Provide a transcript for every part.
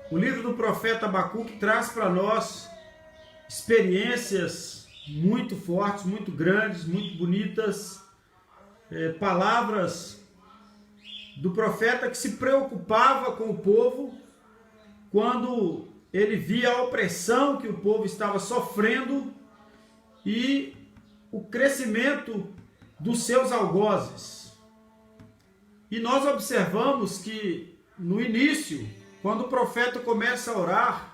O livro do profeta Abacuque traz para nós experiências muito fortes, muito grandes, muito bonitas, palavras do profeta que se preocupava com o povo quando ele via a opressão que o povo estava sofrendo e o crescimento dos seus algozes. E nós observamos que no início, quando o profeta começa a orar,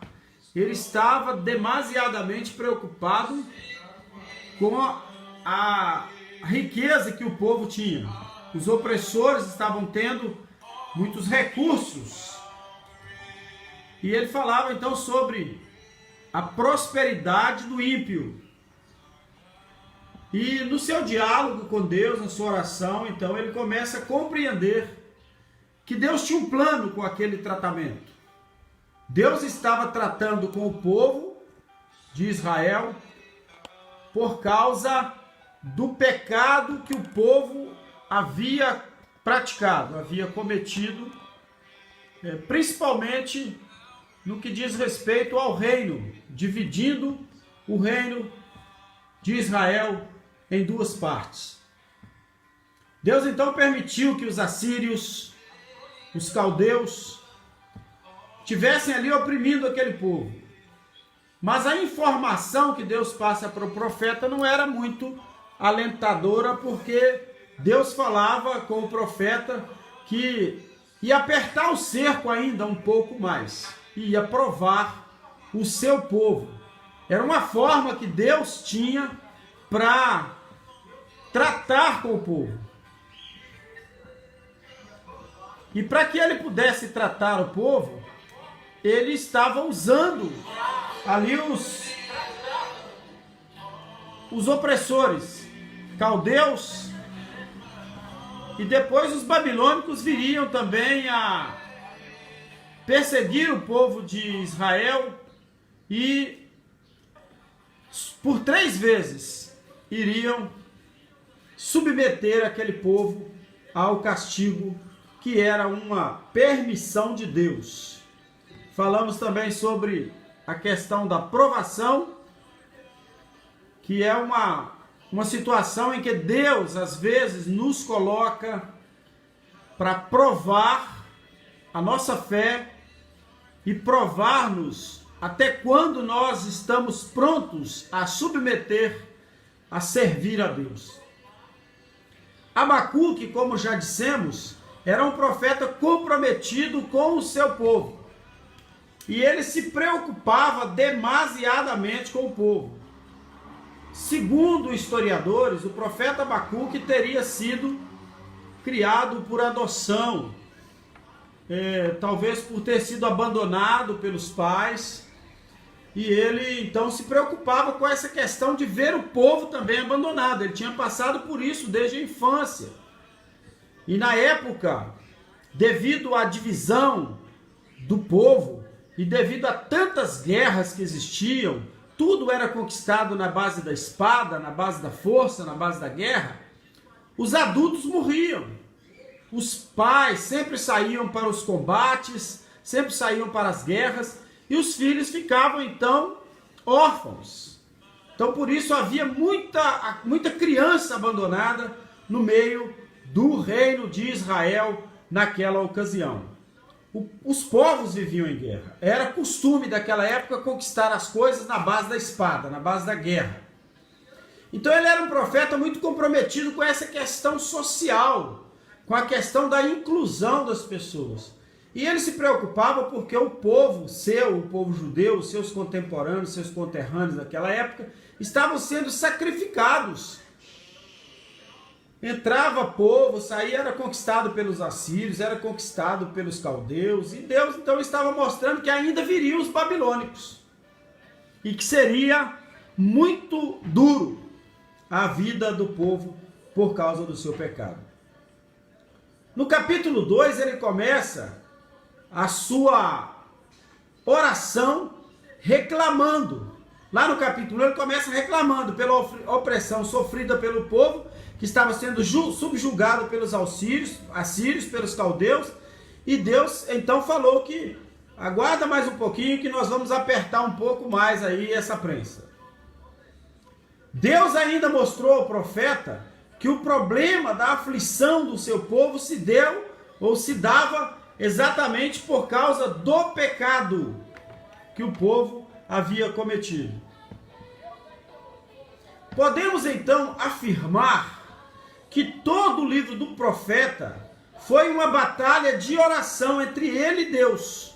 ele estava demasiadamente preocupado com a riqueza que o povo tinha. Os opressores estavam tendo muitos recursos. E ele falava então sobre a prosperidade do ímpio. E no seu diálogo com Deus, na sua oração, então ele começa a compreender que Deus tinha um plano com aquele tratamento. Deus estava tratando com o povo de Israel por causa do pecado que o povo havia praticado, havia cometido, principalmente no que diz respeito ao reino, dividindo o reino de Israel em duas partes. Deus então permitiu que os assírios, os caldeus, tivessem ali oprimindo aquele povo. Mas a informação que Deus passa para o profeta não era muito alentadora, porque Deus falava com o profeta que ia apertar o cerco ainda um pouco mais, e ia provar o seu povo. Era uma forma que Deus tinha para tratar com o povo. E para que ele pudesse tratar o povo, ele estava usando ali os opressores, caldeus, e depois os babilônicos viriam também a perseguir o povo de Israel e por 3 vezes iriam submeter aquele povo ao castigo que era uma permissão de Deus. Falamos também sobre a questão da provação, que é uma situação em que Deus às vezes nos coloca para provar a nossa fé e provar-nos até quando nós estamos prontos a submeter, a servir a Deus. Abacuque, como já dissemos, era um profeta comprometido com o seu povo. E ele se preocupava demasiadamente com o povo. Segundo historiadores, o profeta Abacuque teria sido criado por adoção, talvez por ter sido abandonado pelos pais, e ele então se preocupava com essa questão de ver o povo também abandonado. Ele tinha passado por isso desde a infância. E na época, devido à divisão do povo e devido a tantas guerras que existiam, tudo era conquistado na base da espada, na base da força, na base da guerra, os adultos morriam. Os pais sempre saíam para os combates, sempre saíam para as guerras, e os filhos ficavam então órfãos. Então por isso havia muita criança abandonada no meio do reino de Israel naquela ocasião. Os povos viviam em guerra. Era costume daquela época conquistar as coisas na base da espada, na base da guerra. Então ele era um profeta muito comprometido com essa questão social, com a questão da inclusão das pessoas. E ele se preocupava porque o povo o povo judeu, os seus contemporâneos, seus conterrâneos daquela época, estavam sendo sacrificados. Entrava povo, saía, era conquistado pelos assírios, era conquistado pelos caldeus, e Deus então estava mostrando que ainda viriam os babilônicos, e que seria muito duro a vida do povo por causa do seu pecado. No capítulo 2 ele começa a sua oração reclamando. Lá no capítulo 1 ele começa reclamando pela opressão sofrida pelo povo, que estava sendo subjugado pelos assírios, pelos caldeus, e Deus então falou que Aguarda mais um pouquinho que nós vamos apertar um pouco mais aí essa prensa. Deus ainda mostrou ao profeta que o problema da aflição do seu povo se deu ou se dava exatamente por causa do pecado que o povo havia cometido. Podemos então afirmar que todo o livro do profeta foi uma batalha de oração entre ele e Deus.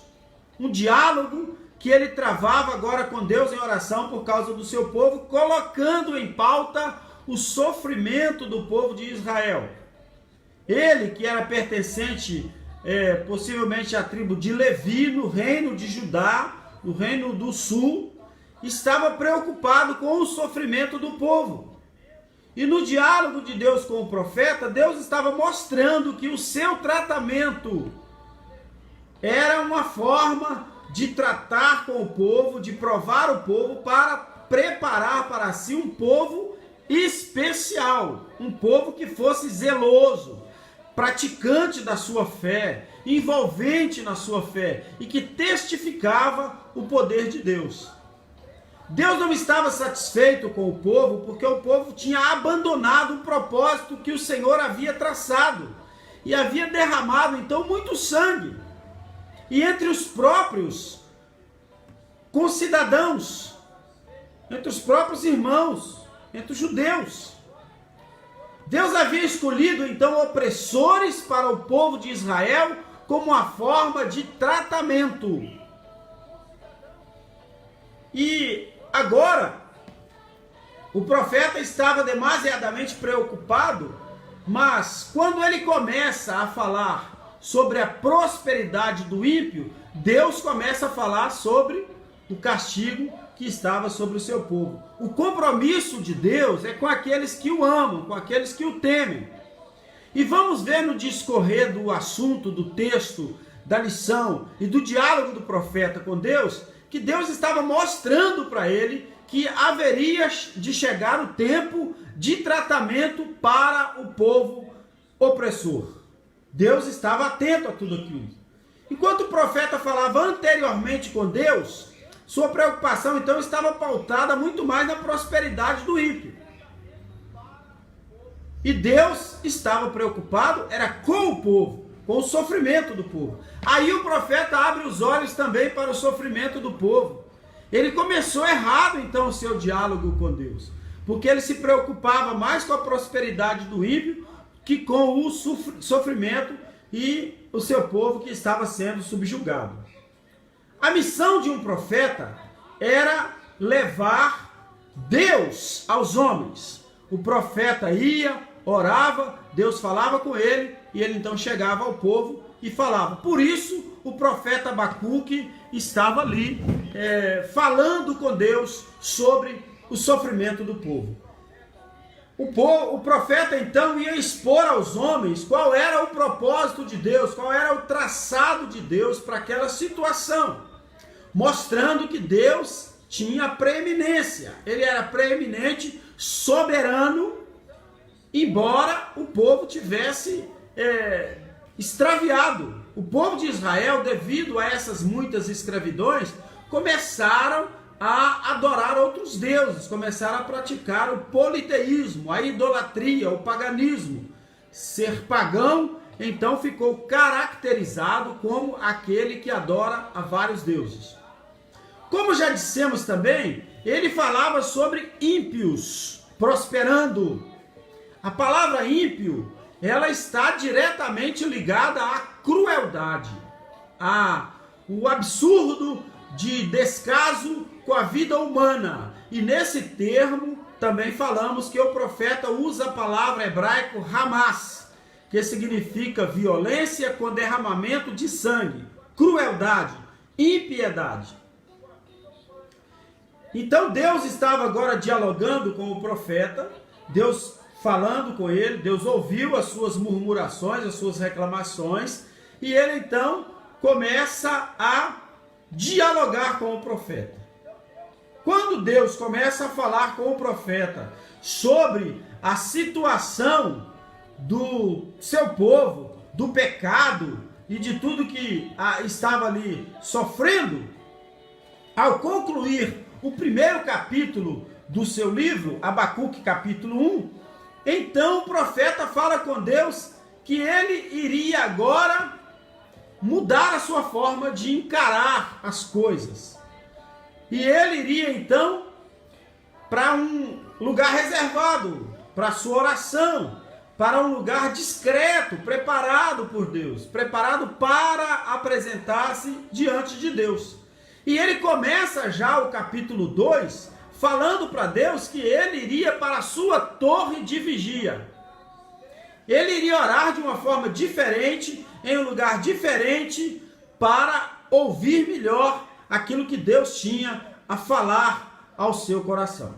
Um diálogo que ele travava agora com Deus em oração por causa do seu povo, colocando em pauta o sofrimento do povo de Israel. Ele, que era pertencente possivelmente à tribo de Levi, no reino de Judá, no reino do sul, estava preocupado com o sofrimento do povo. E no diálogo de Deus com o profeta, Deus estava mostrando que o seu tratamento era uma forma de tratar com o povo, de provar o povo para preparar para si um povo especial, um povo que fosse zeloso, praticante da sua fé, envolvente na sua fé e que testificava o poder de Deus. Deus não estava satisfeito com o povo porque o povo tinha abandonado o propósito que o Senhor havia traçado e havia derramado então muito sangue. E entre os próprios concidadãos, entre os próprios irmãos, entre os judeus. Deus havia escolhido então opressores para o povo de Israel como uma forma de tratamento. E agora, o profeta estava demasiadamente preocupado, mas quando ele começa a falar sobre a prosperidade do ímpio, Deus começa a falar sobre o castigo que estava sobre o seu povo. O compromisso de Deus é com aqueles que o amam, com aqueles que o temem. E vamos ver no discorrer do assunto, do texto, da lição e do diálogo do profeta com Deus, que Deus estava mostrando para ele que haveria de chegar o tempo de tratamento para o povo opressor. Deus estava atento a tudo aquilo. Enquanto o profeta falava anteriormente com Deus, sua preocupação então estava pautada muito mais na prosperidade do ímpio. E Deus estava preocupado, era com o povo, com o sofrimento do povo. Aí o profeta abre os olhos também para o sofrimento do povo. Ele começou errado então o seu diálogo com Deus, porque ele se preocupava mais com a prosperidade do ímpio que com o sofrimento e o seu povo que estava sendo subjugado. A missão de um profeta era levar Deus aos homens. O profeta ia, orava, Deus falava com ele e ele então chegava ao povo e falava. Por isso o profeta Abacuque estava ali falando com Deus sobre o sofrimento do povo. O profeta então ia expor aos homens qual era o propósito de Deus, qual era o traçado de Deus para aquela situação, mostrando que Deus tinha preeminência, ele era preeminente, soberano, embora o povo tivesse extraviado. O povo de Israel, devido a essas muitas escravidões, começaram a adorar outros deuses, começaram a praticar o politeísmo, a idolatria, o paganismo. Ser pagão, então, ficou caracterizado como aquele que adora a vários deuses. Como já dissemos também, ele falava sobre ímpios prosperando. A palavra ímpio, ela está diretamente ligada à crueldade, ao absurdo de descaso com a vida humana. E nesse termo também falamos que o profeta usa a palavra hebraica Hamas, que significa violência com derramamento de sangue, crueldade, impiedade. Então Deus estava agora dialogando com o profeta, Deus falando com ele, Deus ouviu as suas murmurações, as suas reclamações, e ele então começa a dialogar com o profeta. Quando Deus começa a falar com o profeta sobre a situação do seu povo, do pecado, e de tudo que estava ali sofrendo, ao concluir o primeiro capítulo do seu livro, Abacuque capítulo 1, então o profeta fala com Deus que ele iria agora mudar a sua forma de encarar as coisas. E ele iria então para um lugar reservado, para a sua oração, para um lugar discreto, preparado por Deus, preparado para apresentar-se diante de Deus. E ele começa já o capítulo 2 falando para Deus que ele iria para a sua torre de vigia. Ele iria orar de uma forma diferente, em um lugar diferente, para ouvir melhor aquilo que Deus tinha a falar ao seu coração.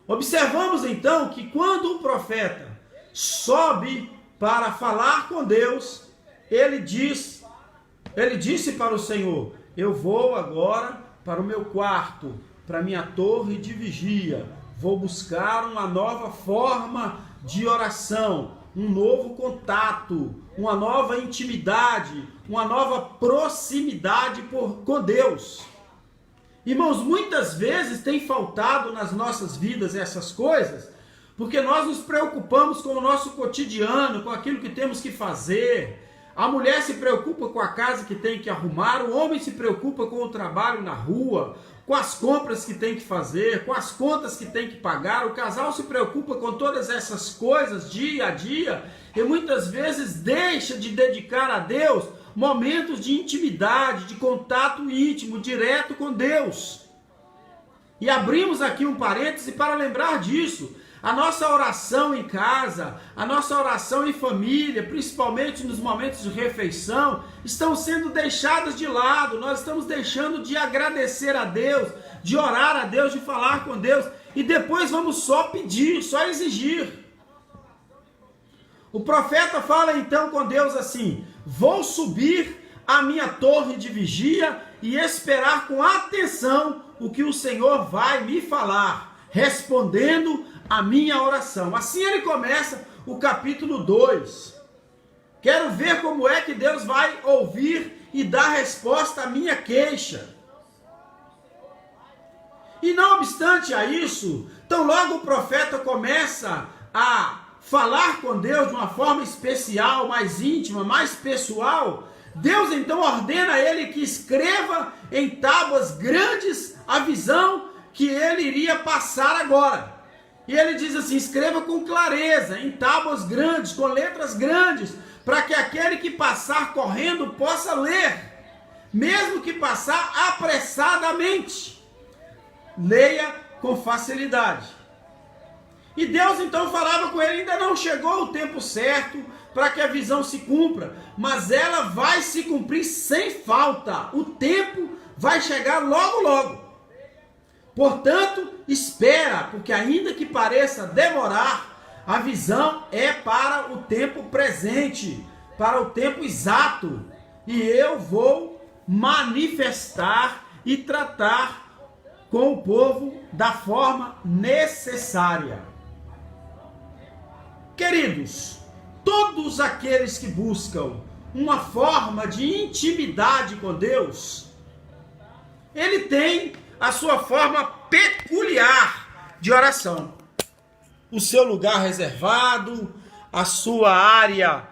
Observamos então que quando o profeta sobe para falar com Deus, ele disse para o Senhor: eu vou agora para o meu quarto, para minha torre de vigia, vou buscar uma nova forma de oração, um novo contato, uma nova intimidade, uma nova proximidade com Deus. Irmãos, muitas vezes tem faltado nas nossas vidas essas coisas, porque nós nos preocupamos com o nosso cotidiano, com aquilo que temos que fazer. A mulher se preocupa com a casa que tem que arrumar, o homem se preocupa com o trabalho na rua, com as compras que tem que fazer, com as contas que tem que pagar. O casal se preocupa com todas essas coisas dia a dia e muitas vezes deixa de dedicar a Deus momentos de intimidade, de contato íntimo, direto com Deus. E abrimos aqui um parêntese para lembrar disso. A nossa oração em casa, a nossa oração em família, principalmente nos momentos de refeição, estão sendo deixadas de lado. Nós estamos deixando de agradecer a Deus, de orar a Deus, de falar com Deus, e depois vamos só pedir, só exigir. O profeta fala então com Deus assim: vou subir à minha torre de vigia e esperar com atenção o que o Senhor vai me falar, respondendo a minha oração. Assim ele começa o capítulo 2. Quero ver como é que Deus vai ouvir e dar resposta à minha queixa. E não obstante a isso, tão logo o profeta começa a falar com Deus de uma forma especial, mais íntima, mais pessoal, Deus então ordena a ele que escreva em tábuas grandes a visão que ele iria passar agora. E ele diz assim: escreva com clareza, em tábuas grandes, com letras grandes, para que aquele que passar correndo possa ler, mesmo que passar apressadamente, leia com facilidade. E Deus então falava com ele: ainda não chegou o tempo certo para que a visão se cumpra, mas ela vai se cumprir sem falta, o tempo vai chegar logo logo. Portanto, espera, porque ainda que pareça demorar, a visão é para o tempo presente, para o tempo exato, e eu vou manifestar e tratar com o povo da forma necessária. Queridos, todos aqueles que buscam uma forma de intimidade com Deus, ele tem a sua forma peculiar de oração. O seu lugar reservado, a sua área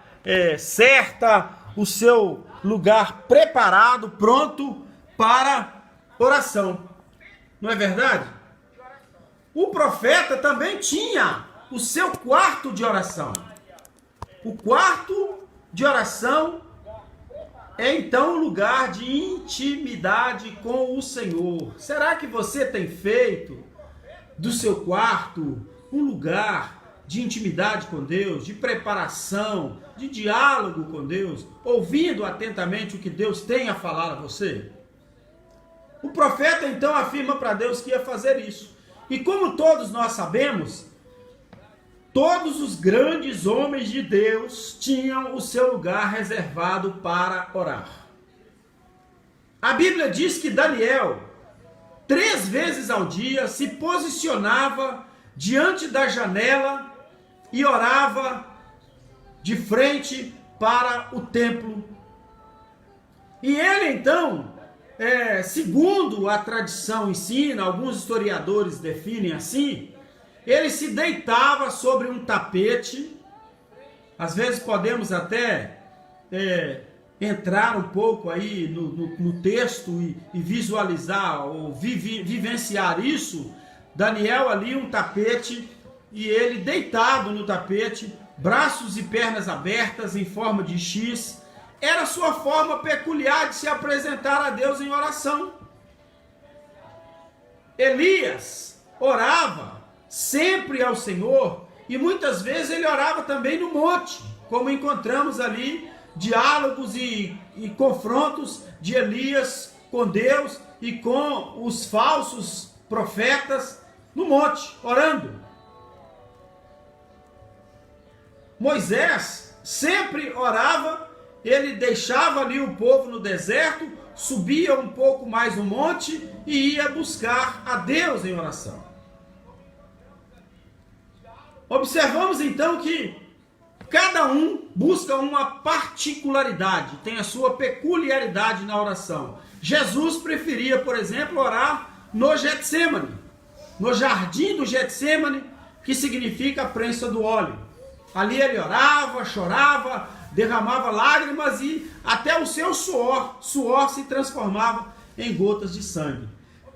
certa, o seu lugar preparado, pronto para oração. Não é verdade? O profeta também tinha o seu quarto de oração. O quarto de oração é então um lugar de intimidade com o Senhor. Será que você tem feito do seu quarto um lugar de intimidade com Deus, de preparação, de diálogo com Deus, ouvindo atentamente o que Deus tem a falar a você? O profeta então afirma para Deus que ia fazer isso. E como todos nós sabemos, todos os grandes homens de Deus tinham o seu lugar reservado para orar. A Bíblia diz que Daniel, 3 vezes ao dia, se posicionava diante da janela e orava de frente para o templo E ele então, segundo a tradição ensina, alguns historiadores definem assim, ele se deitava sobre um tapete. Às vezes podemos até entrar um pouco aí no texto e visualizar ou vivenciar isso. Daniel ali, um tapete, e ele deitado no tapete, braços e pernas abertas em forma de X. Era a sua forma peculiar de se apresentar a Deus em oração. Elias orava sempre ao Senhor, e muitas vezes ele orava também no monte, como encontramos ali diálogos e confrontos de Elias com Deus e com os falsos profetas no monte, orando. Moisés sempre orava, ele deixava ali o povo no deserto, subia um pouco mais no monte e ia buscar a Deus em oração. Observamos então que cada um busca uma particularidade, tem a sua peculiaridade na oração. Jesus preferia, por exemplo, orar no Getsêmani, no jardim do Getsêmani, que significa a prensa do óleo. Ali ele orava, chorava, derramava lágrimas e até o seu suor se transformava em gotas de sangue.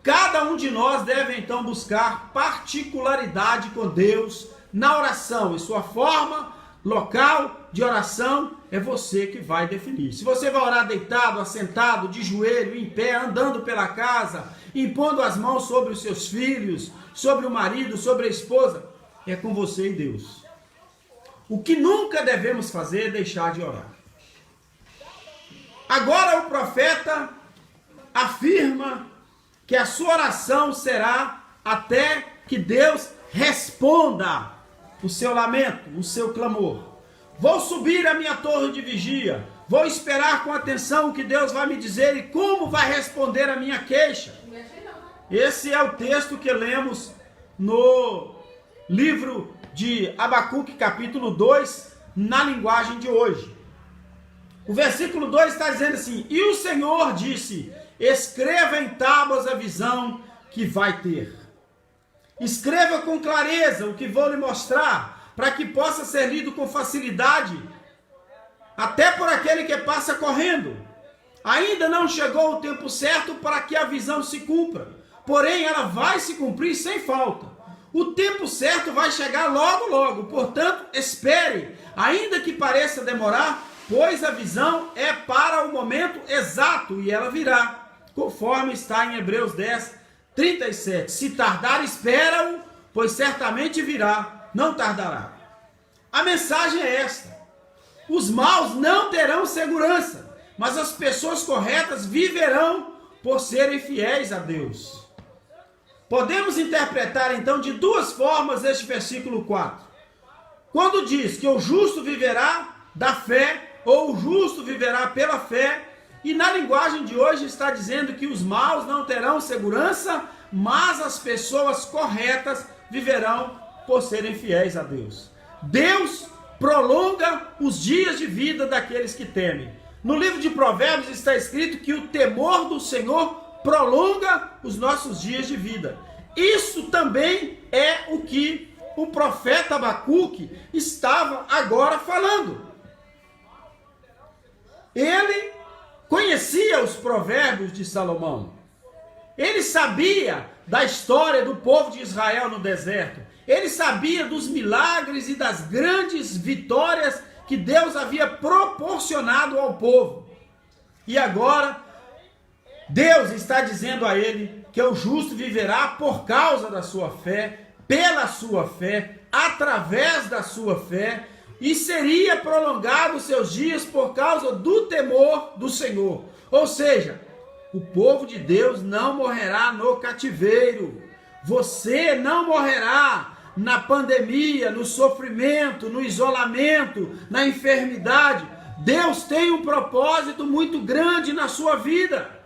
Cada um de nós deve então buscar particularidade com Deus na oração, e sua forma, local de oração é você que vai definir. Se você vai orar deitado, assentado, de joelho, em pé, andando pela casa, impondo as mãos sobre os seus filhos, sobre o marido, sobre a esposa, é com você e Deus. O que nunca devemos fazer é deixar de orar. Agora o profeta afirma que a sua oração será até que Deus responda o seu lamento, o seu clamor. Vou subir a minha torre de vigia, vou esperar com atenção o que Deus vai me dizer e como vai responder a minha queixa. Esse é o texto que lemos no livro de Abacuque, capítulo 2, na linguagem de hoje. O versículo 2 está dizendo assim: e o Senhor disse, escreva em tábuas a visão que vai ter. Escreva com clareza o que vou lhe mostrar, para que possa ser lido com facilidade, até por aquele que passa correndo. Ainda não chegou o tempo certo para que a visão se cumpra, porém ela vai se cumprir sem falta. O tempo certo vai chegar logo, logo, portanto, espere, ainda que pareça demorar, pois a visão é para o momento exato e ela virá, conforme está em Hebreus 10, 37. Se tardar, espera-o, pois certamente virá, não tardará. A mensagem é esta: os maus não terão segurança, mas as pessoas corretas viverão por serem fiéis a Deus. Podemos interpretar então de duas formas este versículo 4. Quando diz que o justo viverá da fé, ou o justo viverá pela fé, e na linguagem de hoje está dizendo que os maus não terão segurança, mas as pessoas corretas viverão por serem fiéis a Deus. Deus prolonga os dias de vida daqueles que temem. No livro de Provérbios está escrito que o temor do Senhor prolonga os nossos dias de vida. Isso também é o que o profeta Abacuque estava agora falando. Ele conhecia os provérbios de Salomão. Ele sabia da história do povo de Israel no deserto. Ele sabia dos milagres e das grandes vitórias que Deus havia proporcionado ao povo. E agora, Deus está dizendo a ele que o justo viverá por causa da sua fé, pela sua fé, através da sua fé, e seria prolongado os seus dias por causa do temor do Senhor. Ou seja, o povo de Deus não morrerá no cativeiro. Você não morrerá na pandemia, no sofrimento, no isolamento, na enfermidade. Deus tem um propósito muito grande na sua vida.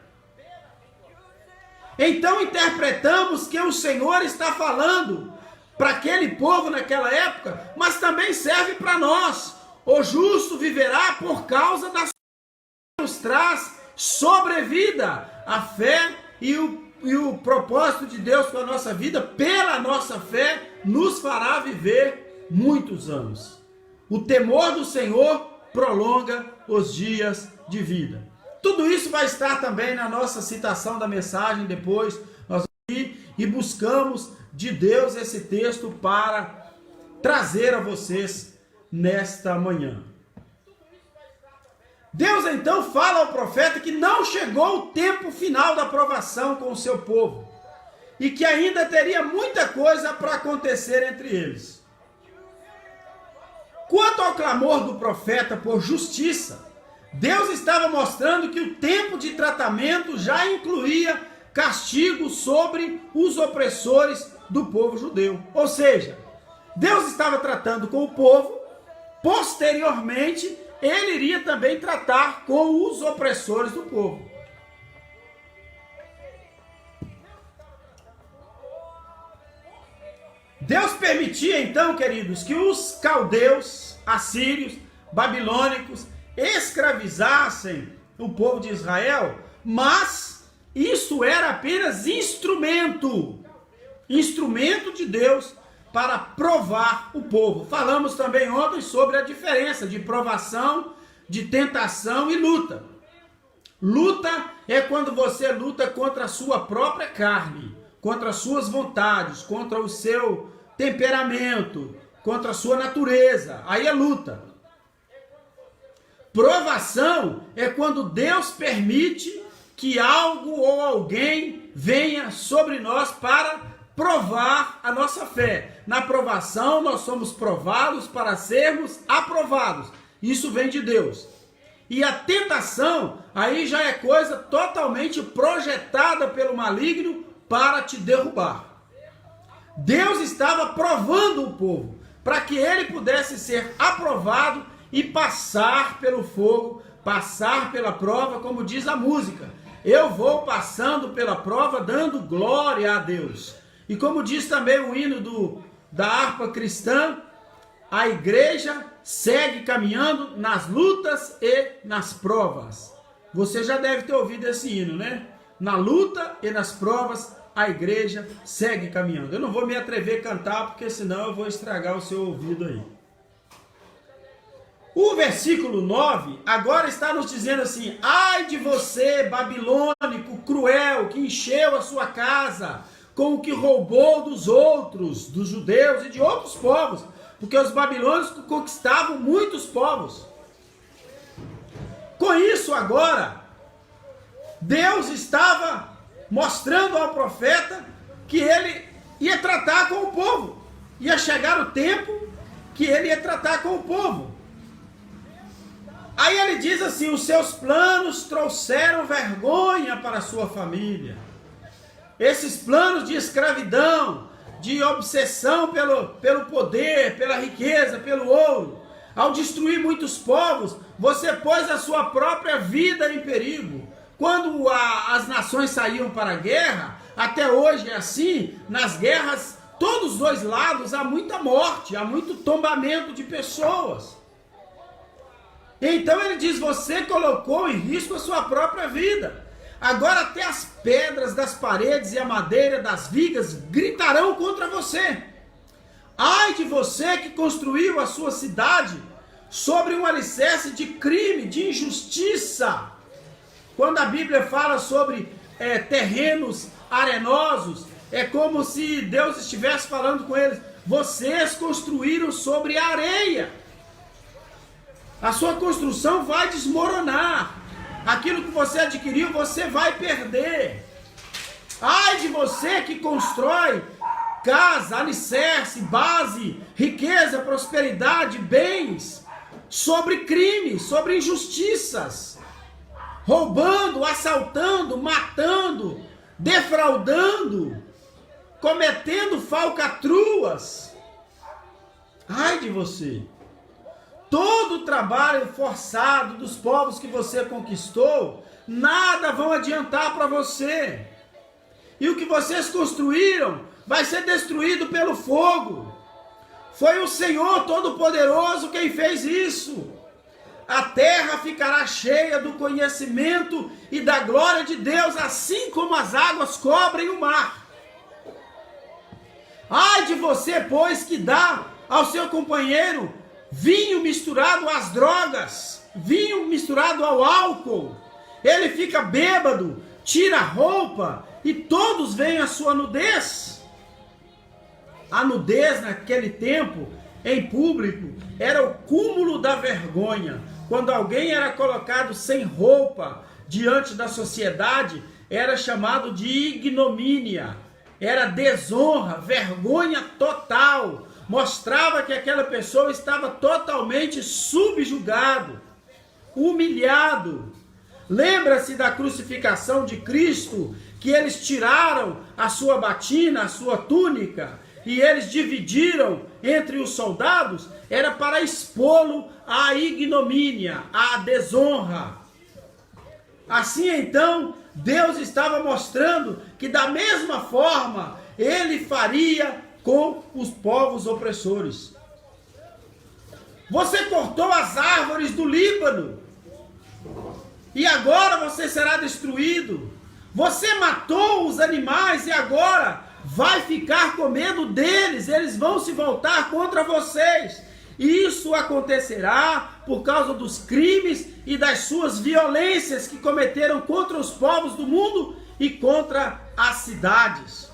Então interpretamos que o Senhor está falando para aquele povo naquela época, mas também serve para nós. O justo viverá por causa da sua fé. Nos traz sobrevida a fé e o propósito de Deus com a nossa vida, pela nossa fé, nos fará viver muitos anos. O temor do Senhor prolonga os dias de vida. Tudo isso vai estar também na nossa citação da mensagem depois. Nós vamos ir e buscamos de Deus esse texto para trazer a vocês nesta manhã. Deus então fala ao profeta que não chegou o tempo final da provação com o seu povo e que ainda teria muita coisa para acontecer entre eles. Quanto ao clamor do profeta por justiça, Deus estava mostrando que o tempo de tratamento já incluía castigo sobre os opressores do povo judeu. Ou seja, Deus estava tratando com o povo, posteriormente ele iria também tratar com os opressores do povo. Deus permitia então, queridos, que os caldeus, assírios, babilônicos escravizassem o povo de Israel, mas isso era apenas instrumento de Deus para provar o povo. Falamos também ontem sobre a diferença de provação, de tentação e luta. Luta é quando você luta contra a sua própria carne, contra as suas vontades, contra o seu temperamento, contra a sua natureza. Aí é luta. Provação é quando Deus permite que algo ou alguém venha sobre nós para provar a nossa fé. Na provação nós somos provados para sermos aprovados. Isso vem de Deus. E a tentação aí já é coisa totalmente projetada pelo maligno para te derrubar. Deus estava provando o povo para que ele pudesse ser aprovado e passar pelo fogo, passar pela prova, como diz a música. Eu vou passando pela prova dando glória a Deus. E como diz também o hino da harpa cristã, a igreja segue caminhando nas lutas e nas provas. Você já deve ter ouvido esse hino, né? Na luta e nas provas, a igreja segue caminhando. Eu não vou me atrever a cantar, porque senão eu vou estragar o seu ouvido aí. O versículo 9 agora está nos dizendo assim: ai de você, babilônico, cruel, que encheu a sua casa com o que roubou dos outros, dos judeus e de outros povos, porque os babilônios conquistavam muitos povos. Com isso agora, Deus estava mostrando ao profeta que ele ia tratar com o povo. Ia chegar o tempo que ele ia tratar com o povo. Aí ele diz assim: os seus planos trouxeram vergonha para a sua família. Esses planos de escravidão, de obsessão pelo poder, pela riqueza, pelo ouro, ao destruir muitos povos, você pôs a sua própria vida em perigo. Quando as nações saíam para a guerra, até hoje é assim, nas guerras, todos os dois lados há muita morte, há muito tombamento de pessoas. Então ele diz: você colocou em risco a sua própria vida. Agora até as pedras das paredes e a madeira das vigas gritarão contra você. Ai de você que construiu a sua cidade sobre um alicerce de crime, de injustiça. Quando a Bíblia fala sobre terrenos arenosos, é como se Deus estivesse falando com eles: vocês construíram sobre a areia. A sua construção vai desmoronar. Aquilo que você adquiriu, você vai perder. Ai de você que constrói casa, alicerce, base, riqueza, prosperidade, bens, sobre crimes, sobre injustiças, roubando, assaltando, matando, defraudando, cometendo falcatruas. Ai de você. Todo o trabalho forçado dos povos que você conquistou, nada vão adiantar para você. E o que vocês construíram vai ser destruído pelo fogo. Foi o Senhor Todo-Poderoso quem fez isso. a terra ficará cheia do conhecimento e da glória de Deus, assim como as águas cobrem o mar. Ai de você, pois, que dá ao seu companheiro vinho misturado às drogas, vinho misturado ao álcool. Ele fica bêbado, tira a roupa e todos veem a sua nudez. A nudez naquele tempo, em público, era o cúmulo da vergonha. Quando alguém era colocado sem roupa diante da sociedade, era chamado de ignomínia, era desonra, vergonha total. Mostrava que aquela pessoa estava totalmente subjugado, humilhado. Lembra-se da crucificação de Cristo, que eles tiraram a sua batina, a sua túnica, e eles dividiram entre os soldados? Era para expô-lo à ignomínia, à desonra. Assim então, Deus estava mostrando que da mesma forma ele faria com os povos opressores. Você cortou as árvores do Líbano e agora você será destruído. Você matou os animais e agora vai ficar com medo deles. Eles vão se voltar contra vocês. Isso acontecerá por causa dos crimes e das suas violências que cometeram contra os povos do mundo e contra as cidades.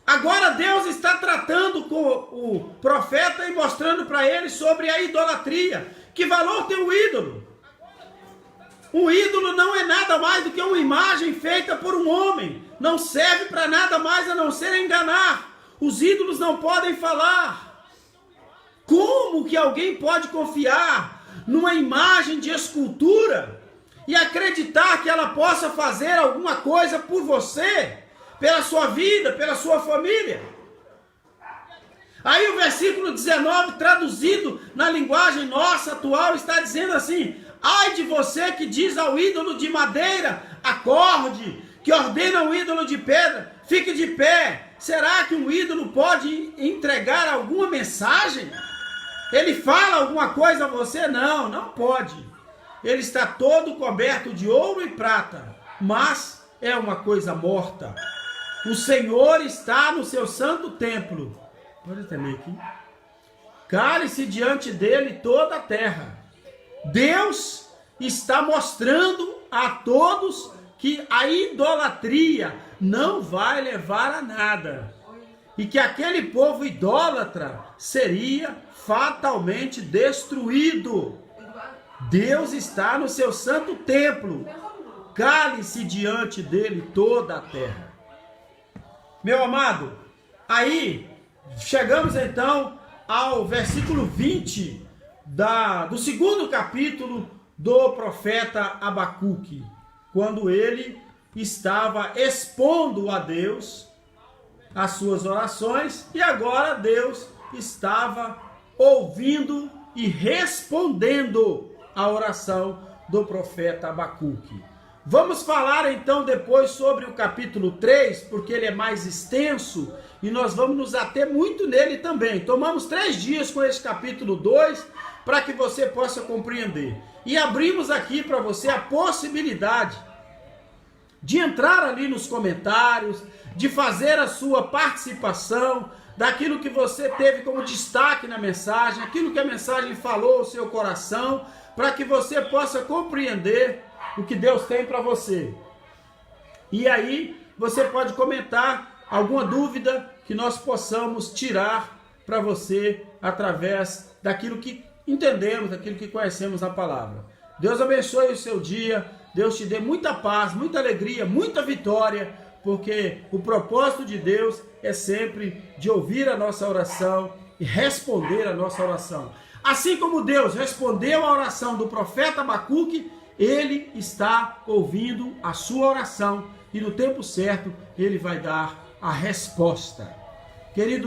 Agora Deus está tratando com o profeta e mostrando para ele sobre a idolatria. Que valor tem o ídolo? Um ídolo não é nada mais do que uma imagem feita por um homem. Não serve para nada mais a não ser enganar. Os ídolos não podem falar. Como que alguém pode confiar numa imagem de escultura e acreditar que ela possa fazer alguma coisa por você, pela sua vida, pela sua família? Aí o versículo 19, traduzido na linguagem nossa atual, está dizendo assim: ai de você que diz ao ídolo de madeira, acorde, que ordena ao ídolo de pedra, fique de pé. Será que um ídolo pode entregar alguma mensagem? Ele fala alguma coisa a você? Não, não pode. Ele está todo coberto de ouro e prata, mas é uma coisa morta. O Senhor está no seu santo templo. Pode até ler aqui. Cale-se diante dele toda a terra. Deus está mostrando a todos que a idolatria não vai levar a nada. E que aquele povo idólatra seria fatalmente destruído. Deus está no seu santo templo. Cale-se diante dele toda a terra. Meu amado, aí chegamos então ao versículo 20 do segundo capítulo do profeta Abacuque, quando ele estava expondo a Deus as suas orações e agora Deus estava ouvindo e respondendo a oração do profeta Abacuque. Vamos falar então depois sobre o capítulo 3, porque ele é mais extenso e nós vamos nos ater muito nele também. Tomamos 3 dias com esse capítulo 2 para que você possa compreender. E abrimos aqui para você a possibilidade de entrar ali nos comentários, de fazer a sua participação, daquilo que você teve como destaque na mensagem, aquilo que a mensagem falou ao seu coração, para que você possa compreender o que Deus tem para você. E aí você pode comentar alguma dúvida que nós possamos tirar para você através daquilo que entendemos, daquilo que conhecemos na palavra. Deus abençoe o seu dia, Deus te dê muita paz, muita alegria, muita vitória, porque o propósito de Deus é sempre de ouvir a nossa oração e responder a nossa oração. Assim como Deus respondeu a oração do profeta Abacuque, Ele está ouvindo a sua oração e no tempo certo Ele vai dar a resposta. Querido